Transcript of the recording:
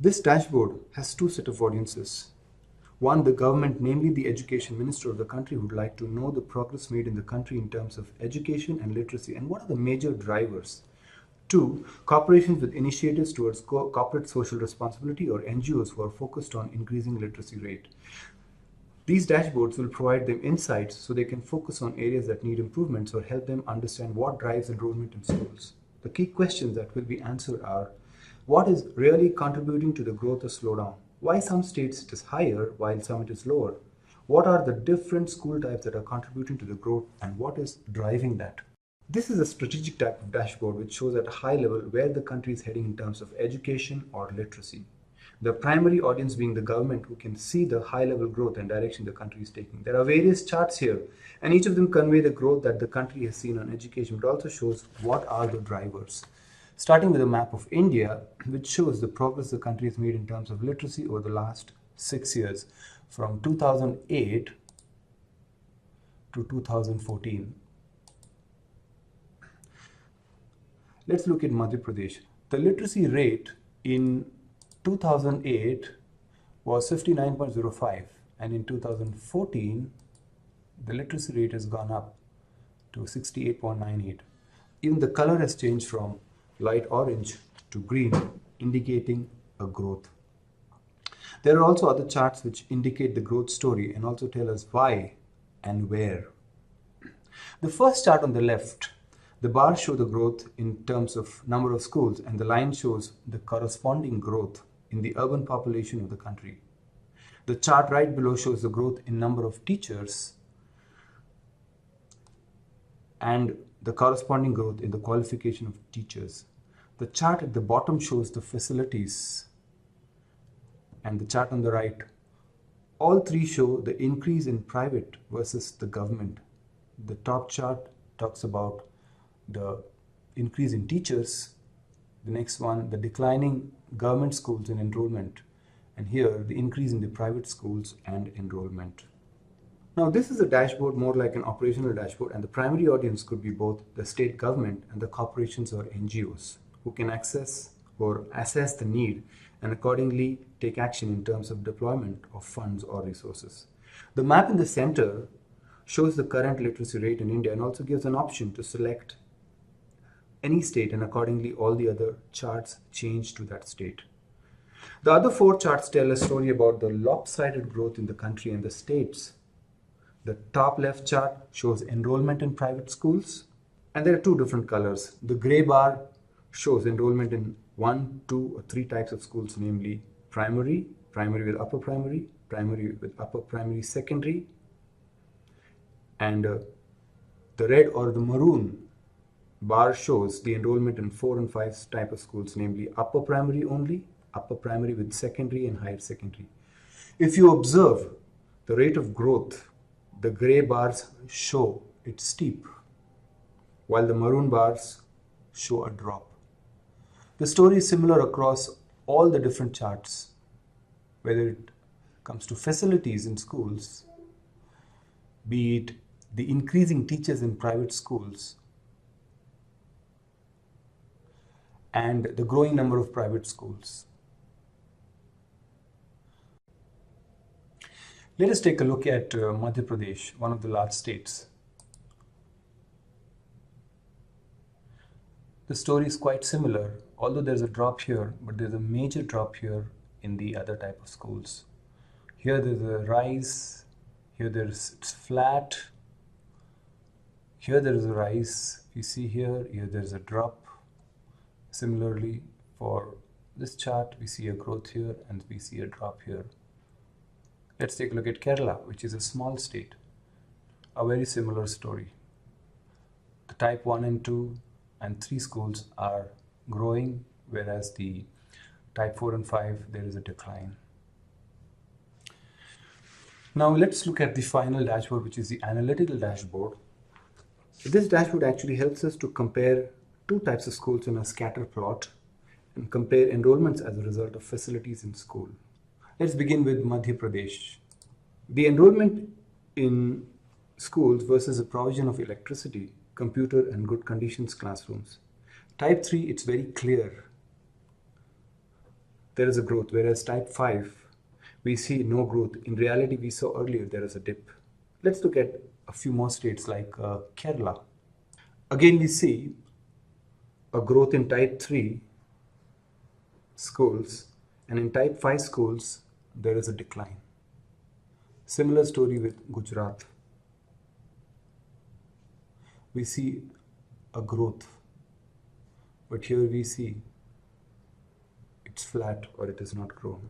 This dashboard has two sets of audiences. One, the government, namely the education minister of the country, would like to know the progress made in the country in terms of education and literacy and what are the major drivers. Two, corporations with initiatives towards corporate social responsibility or NGOs who are focused on increasing literacy rate. These dashboards will provide them insights so they can focus on areas that need improvements or help them understand what drives enrollment in schools. The key questions that will be answered are: what is really contributing to the growth or slowdown? Why some states it is higher while some it is lower? What are the different school types that are contributing to the growth and what is driving that? This is a strategic type of dashboard which shows at a high level where the country is heading in terms of education or literacy. The primary audience being the government, who can see the high-level growth and direction the country is taking. There are various charts here, and each of them convey the growth that the country has seen on education, but also shows what are the drivers. Starting with a map of India, which shows the progress the country has made in terms of literacy over the last 6 years, from 2008 to 2014. Let's look at Madhya Pradesh. The literacy rate in 2008 was 59.05, and in 2014 the literacy rate has gone up to 68.98. Even the color has changed from light orange to green, indicating a growth. There are also other charts which indicate the growth story and also tell us why and where. The first chart on the left, the bars show the growth in terms of number of schools, and the line shows the corresponding growth in the urban population of the country. The chart right below shows the growth in number of teachers and the corresponding growth in the qualification of teachers. The chart at the bottom shows the facilities, and the chart on the right. All three show the increase in private versus the government. The top chart talks about the increase in teachers. The next one, the declining government schools and enrollment. And here, the increase in the private schools and enrollment. Now, this is a dashboard more like an operational dashboard, and the primary audience could be both the state government and the corporations or NGOs who can access or assess the need and accordingly take action in terms of deployment of funds or resources. The map in the center shows the current literacy rate in India and also gives an option to select any state, and accordingly all the other charts change to that state. The other four charts tell a story about the lopsided growth in the country and the states. The top left chart shows enrollment in private schools, and there are two different colors. The gray bar shows enrollment in 1, 2, or 3 types of schools, namely primary, primary with upper primary, primary with upper primary secondary, and the red or the maroon bar shows the enrollment in 4 and 5 type of schools, namely upper primary only, upper primary with secondary and higher secondary. If you observe the rate of growth, the gray bars show it's steep, while the maroon bars show a drop. The story is similar across all the different charts, whether it comes to facilities in schools, be it the increasing teachers in private schools, and the growing number of private schools. Let us take a look at Madhya Pradesh, one of the large states. The story is quite similar, although there's a drop here, but there's a major drop here in the other type of schools. Here there's a rise, here it's flat, here there is a rise, you see here there's a drop. Similarly, for this chart, we see a growth here and we see a drop here. Let's take a look at Kerala, which is a small state. A very similar story. The type 1 and 2 and 3 schools are growing, whereas the type 4 and 5, there is a decline. Now let's look at the final dashboard, which is the analytical dashboard. This dashboard actually helps us to compare 2 types of schools in a scatter plot and compare enrollments as a result of facilities in school. Let's begin with Madhya Pradesh. The enrollment in schools versus the provision of electricity, computer and good conditions classrooms. Type 3, it's very clear. there is a growth, whereas type 5, we see no growth. In reality, we saw earlier there is a dip. Let's look at a few more states like Kerala. Again, we see a growth in type 3 schools, and in type 5 schools, there is a decline. Similar story with Gujarat. We see a growth, but here we see it's flat or it is not grown.